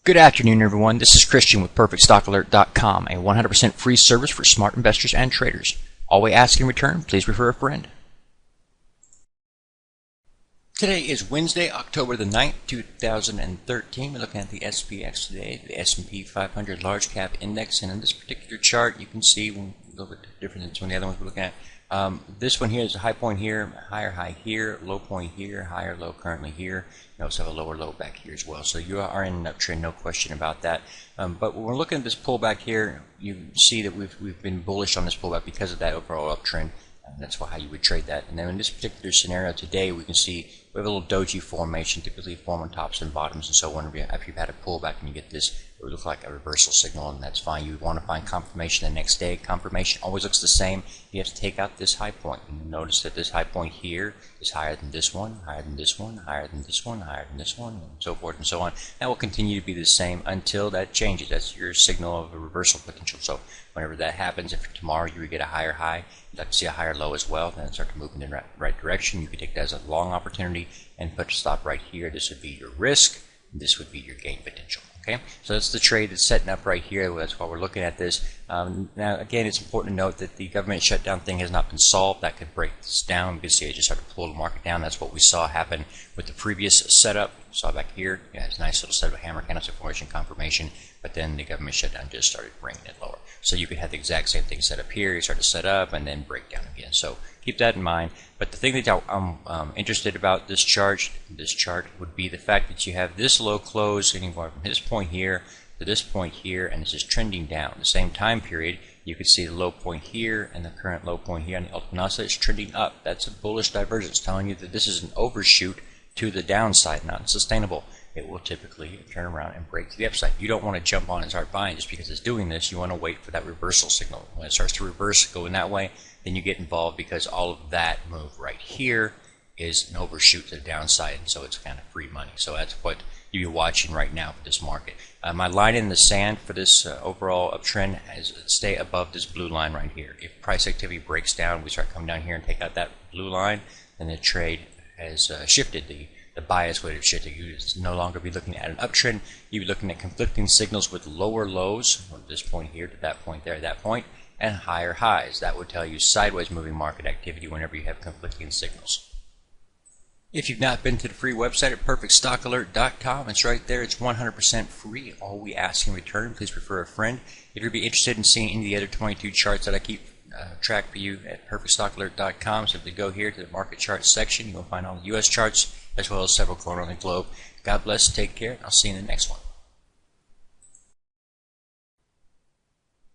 Good afternoon, everyone. This is Christian with PerfectStockAlert.com, a 100% free service for smart investors and traders. All we ask in return, please refer a friend. Today is Wednesday, October the 9th, 2013. We're looking at the SPX today, the S&P 500 Large Cap Index. And in this particular chart, you can see a little bit different than some of the other ones we're looking at. This one here is a high point here, higher high here, low point here, higher low currently here. You also have a lower low back here as well. So you are in an uptrend, no question about that. But when we're looking at this pullback here, you see that we've been bullish on this pullback because of that overall uptrend. And that's how you would trade that. And then in this particular scenario today, we can see we have a little doji formation, typically form on tops and bottoms. And so after you've had a pullback and you get this, it would look like a reversal signal, and that's fine. You would want to find confirmation the next day. Confirmation always looks the same. You have to take out this high point. And you notice that this high point here is higher than this one, higher than this one, higher than this one, higher than this one, and so forth and so on. That will continue to be the same until that changes. That's your signal of a reversal potential. So whenever that happens, if tomorrow you would get a higher high, you'd like to see a higher low as well, then start to move in the right direction. You could take that as a long opportunity and put a stop right here. This would be your risk. This would be your gain potential. Okay, so that's the trade that's setting up right here. That's why we're looking at this. Now, again, it's important to note that the government shutdown thing has not been solved. That could break this down. You can see it just started to pull the market down. That's what we saw happen with the previous setup. You saw back here, yeah, it's a nice little setup of hammer candlestick formation confirmation, but then the government shutdown just started bringing it lower. So you could have the exact same thing set up here. You start to set up and then break down again. So keep that in mind. But the thing that I'm interested about this chart would be the fact that you have this low close anywhere from this point here to this point here, and this is trending down. The same time period, you could see the low point here and the current low point here, and the ultimate oscillator is trending up. That's a bullish divergence telling you that this is an overshoot to the downside, not sustainable. It will typically turn around and break to the upside. You don't want to jump on and start buying just because it's doing this. You want to wait for that reversal signal. When it starts to reverse, go in that way, then you get involved, because all of that move right here is an overshoot to the downside, and so it's kind of free money. So that's what you're watching right now for this market. My line in the sand for this overall uptrend is stay above this blue line right here. If price activity breaks down, we start coming down here and take out that blue line, then the trade has shifted. The bias would have shifted. You would no longer be looking at an uptrend. You'd be looking at conflicting signals with lower lows from this point here to that point there, that point, and higher highs. That would tell you sideways moving market activity whenever you have conflicting signals. If you've not been to the free website at PerfectStockAlert.com, it's right there. It's 100% free. All we ask in return, please refer a friend. If you'd be interested in seeing any of the other 22 charts that I keep track for you at PerfectStockAlert.com, simply go here to the market charts section. You'll find all the U.S. charts as well as several corners on the globe. God bless. Take care. I'll see you in the next one.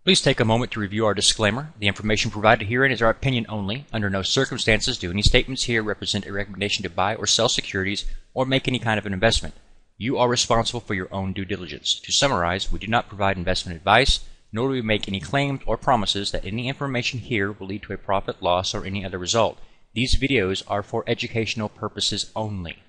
Please take a moment to review our disclaimer. The information provided herein is our opinion only. Under no circumstances do any statements here represent a recommendation to buy or sell securities or make any kind of an investment. You are responsible for your own due diligence. To summarize, we do not provide investment advice, nor do we make any claims or promises that any information here will lead to a profit, loss, or any other result. These videos are for educational purposes only.